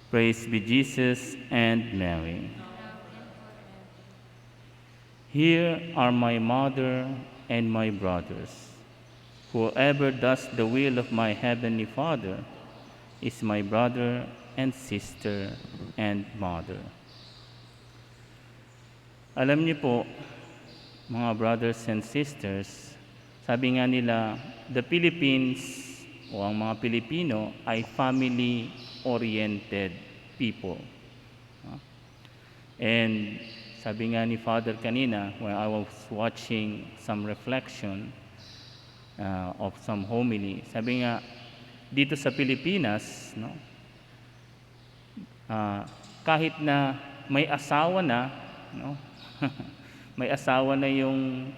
Praise be Jesus and Mary. Here are my mother and my brothers. Whoever does the will of my heavenly Father is my brother and sister and mother. Alam niyo po, mga brothers and sisters, sabi nga nila, the Philippines o ang mga Pilipino ay family-oriented people. And sabi nga ni Father kanina, when I was watching some reflection of some homily, sabi nga, dito sa Pilipinas, no, kahit na may asawa na, no, may asawa na yung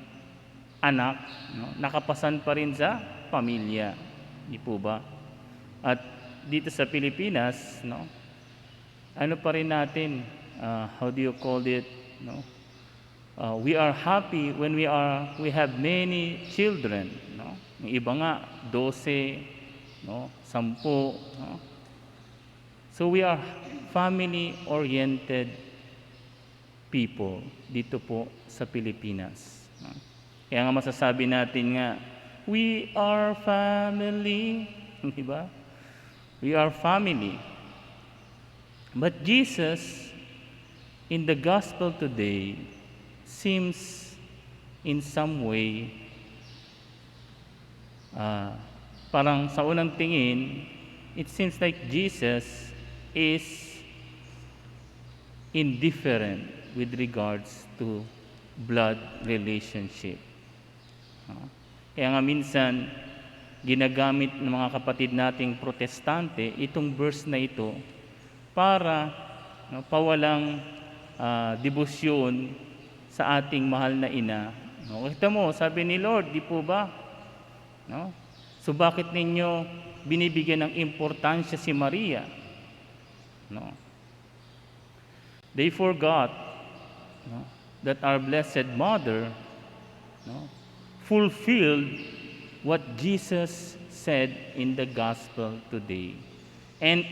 anak, no, nakapasan pa rin sa pamilya. Di po ba? At dito sa Pilipinas, no, ano pa rin natin, how do you call it, no? We are happy when we have many children, no? Yung iba nga 12, no, 10, no? So we are family-oriented people dito po sa Pilipinas, no? Kaya nga masasabi natin nga, we are family, di ba? We are family. But Jesus, in the gospel today, seems in some way, parang sa unang tingin, it seems like Jesus is indifferent with regards to blood relationship. Kaya nga minsan, ginagamit ng mga kapatid nating protestante itong verse na ito para, no, pawalang debosyon sa ating mahal na ina. No, kita mo, sabi ni Lord, di po ba? No? So bakit ninyo binibigyan ng importansya si Maria? No. They forgot, no, that our Blessed Mother, no, fulfilled what Jesus said in the gospel today. And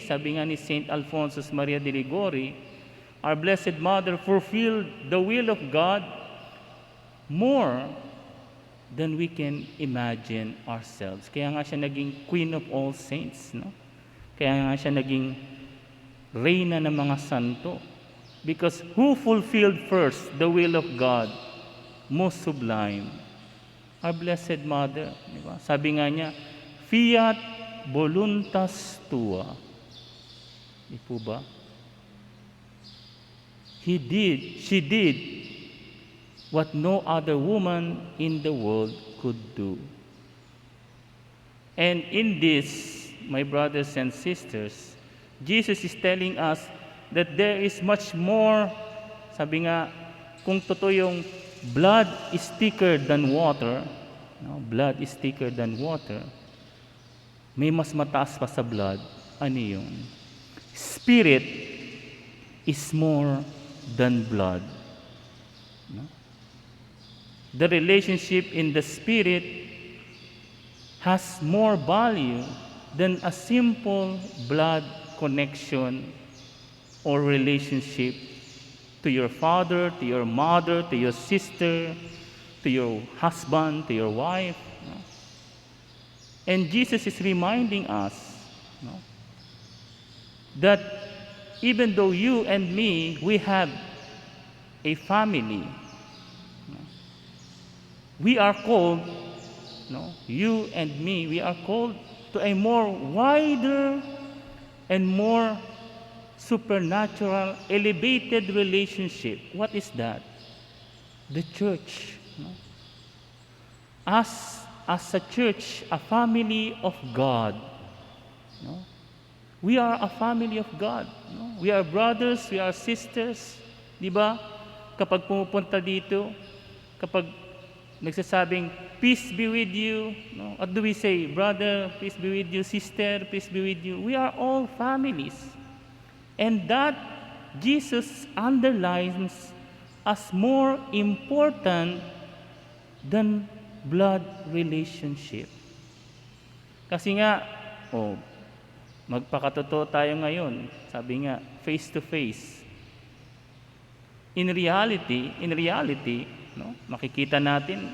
sabi nga ni Saint Alphonsus Maria de Ligori, our Blessed Mother fulfilled the will of God more than we can imagine ourselves. Kaya nga siya naging Queen of all Saints, no? Kaya nga siya naging Reyna ng mga santo. Because who fulfilled first the will of God? Most sublime, our Blessed Mother, di ba? Sabi nga niya, fiat voluntas tua. Di po ba? She did what no other woman in the world could do. And in this, my brothers and sisters, Jesus is telling us that there is much more. Sabi nga, kung totoo yung blood is thicker than water, no? Blood is thicker than water, may mas mataas pa sa blood. Ano yun? Spirit is more than blood. No? The relationship in the Spirit has more value than a simple blood connection or relationship to your father, to your mother, to your sister, to your husband, to your wife. No? And Jesus is reminding us, no, that even though you and me, we have a family, no, we are called, no, you and me, we are called to a more wider and more supernatural, elevated relationship. What is that? The church. No? As a church, a family of God. No? We are a family of God. No? We are brothers, we are sisters. Di ba? Kapag pumupunta dito, kapag nagsasabing, peace be with you. No? What do we say? Brother, peace be with you. Sister, peace be with you. We are all families. And that Jesus underlines as more important than blood relationship. Kasi nga, Magpakatotoo tayo ngayon. Sabi nga, face to face. In reality, no, makikita natin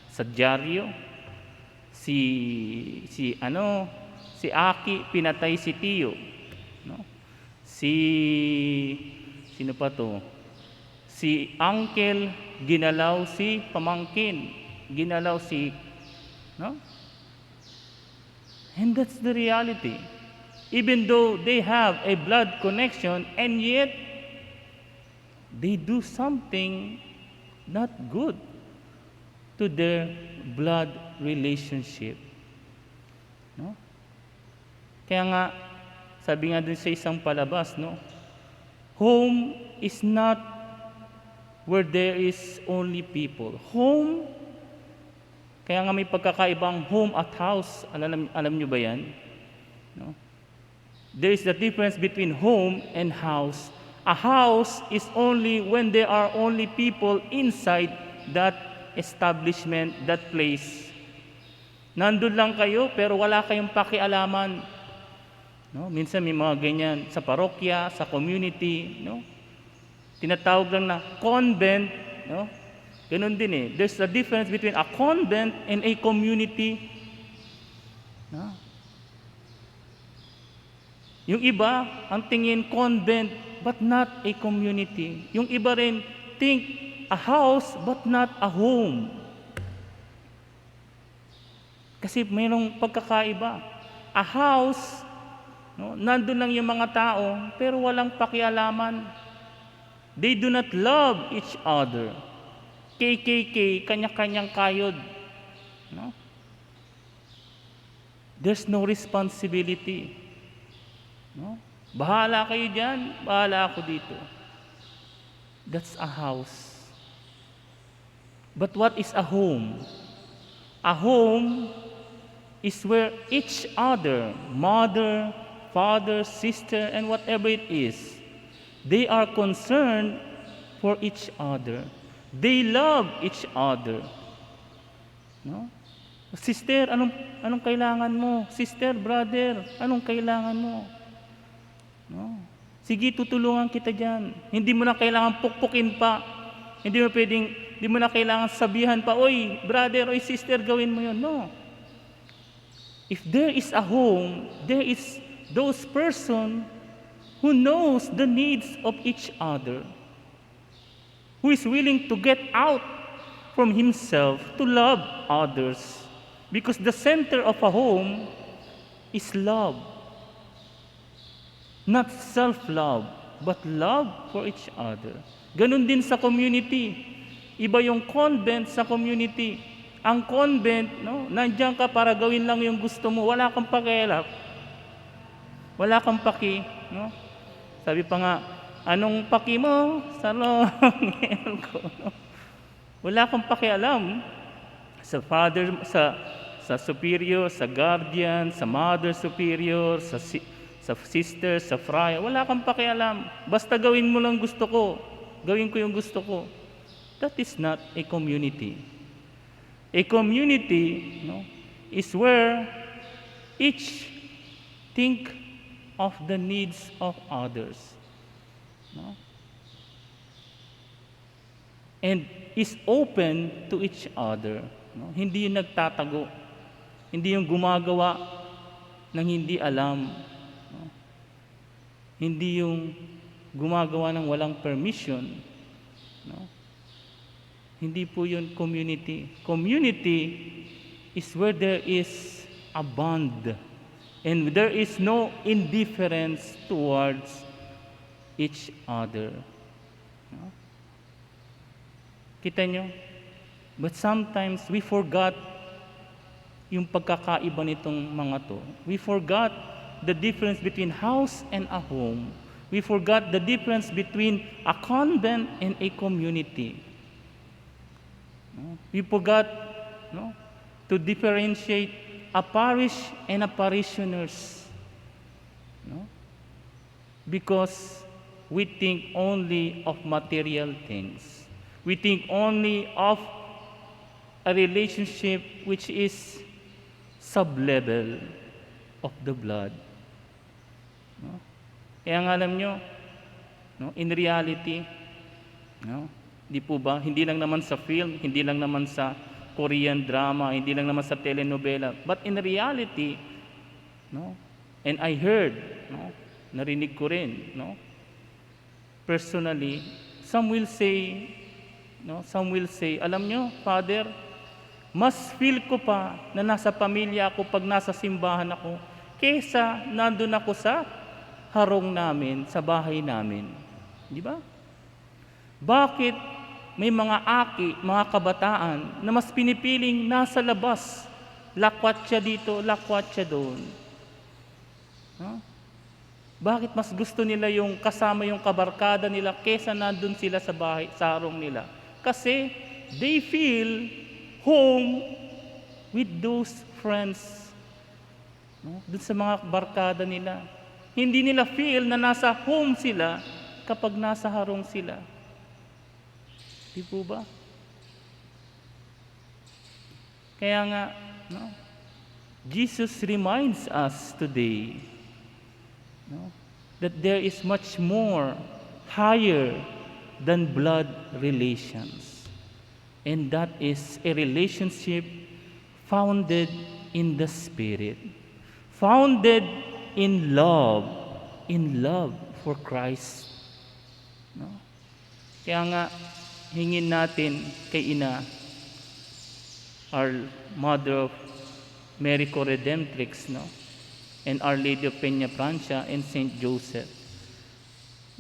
sa dyaryo si Aki pinatay si Tio, no? Sino pa to? Si Uncle ginalaw si pamangkin, no? And that's the reality. Even though they have a blood connection, and yet they do something not good to their blood relationship. No? Kaya nga, sabi nga dun sa isang palabas, no? Home is not where there is only people. Home, kaya nga may pagkakaibang home at house. Alam nyo ba yan? No? There is the difference between home and house. A house is only when there are only people inside that establishment, that place. Nandun lang kayo pero wala kayong pakialaman. No? Minsan may mga ganyan sa parokya, sa community, no? Tinatawag lang na convent, no? Ganun din eh. There's a difference between a convent and a community. No? Yung iba, ang tingin convent but not a community. Yung iba rin think a house but not a home. Kasi mayroong pagkakaiba. A house, no, nandun lang yung mga tao, pero walang pakialaman. They do not love each other. KKK, kanya-kanyang kayod. No? There's no responsibility. No? Bahala kayo dyan, bahala ako dito. That's a house. But what is a home? A home is where each other, mother, father, sister, and whatever it is, they are concerned for each other. They love each other. No? Sister, anong kailangan mo? Sister, brother, anong kailangan mo? No? Sige, tutulungan kita dyan. Hindi mo na kailangan pukpukin pa. Hindi mo na kailangan sabihan pa, oy, brother, oy, sister, gawin mo yun. No. If there is a home, there is those person who knows the needs of each other, who is willing to get out from himself to love others. Because the center of a home is love. Not self-love, but love for each other. Ganun din sa community. Iba yung convent sa community. Ang convent, no, nandiyan ka para gawin lang yung gusto mo. Wala kang pakialam. Wala kang paki. No? Sabi pa nga, anong paki mo? Sa longel ko. No? Wala kang pakialam. Sa father, sa superior, sa guardian, sa mother superior, sa sister, sa friar, wala kang pakialam. Basta gawin mo lang gusto ko. Gawin ko yung gusto ko. That is not a community. A community, no, is where each think of the needs of others. No? And is open to each other. No? Hindi yung nagtatago. Hindi yung gumagawa ng hindi alam. No? Hindi yung gumagawa ng walang permission. No? Hindi po yun community. Community is where there is a bond and there is no indifference towards each other. No? Kita nyo? But sometimes we forgot yung pagkakaiba nitong mga to. We forgot the difference between house and a home. We forgot the difference between a convent and a community. No? We forgot, no, to differentiate a parish and a parishioners. No? Because we think only of material things. We think only of a relationship which is sub-level of the blood. No? Kaya nga alam nyo, no, in reality, no, di po ba, hindi lang naman sa film, hindi lang naman sa Korean drama, hindi lang naman sa telenovela, but in reality, no, and I heard, no, narinig ko rin, no, personally, some will say, alam nyo, Father, mas feel ko pa na nasa pamilya ako pag nasa simbahan ako, kesa nandun ako sa harong namin, sa bahay namin. Di ba? Bakit may mga mga kabataan na mas pinipiling nasa labas, lakwat siya dito, lakwat siya doon? Huh? Bakit mas gusto nila yung kasama yung kabarkada nila kesa nandun sila sa bahay, sa harong nila? Kasi they feel home with those friends. No? Dun sa mga barkada nila. Hindi nila feel na nasa home sila kapag nasa harong sila. Di po ba? Kaya nga, no? Jesus reminds us today, no, that there is much more higher than blood relations. And that is a relationship founded in the Spirit, founded in love for Christ. No? Kaya nga, hingin natin kay Ina, our Mother of Mary Co-Redemptrix, no? And Our Lady of Peña Francia and Saint Joseph,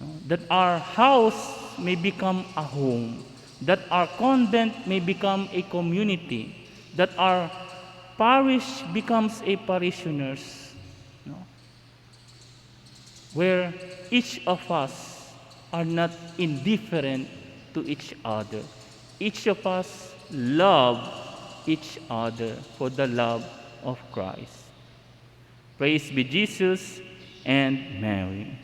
no? That our house may become a home, that our convent may become a community, that our parish becomes a parishioners, no? Where each of us are not indifferent to each other. Each of us love each other for the love of Christ. Praise be Jesus and Mary.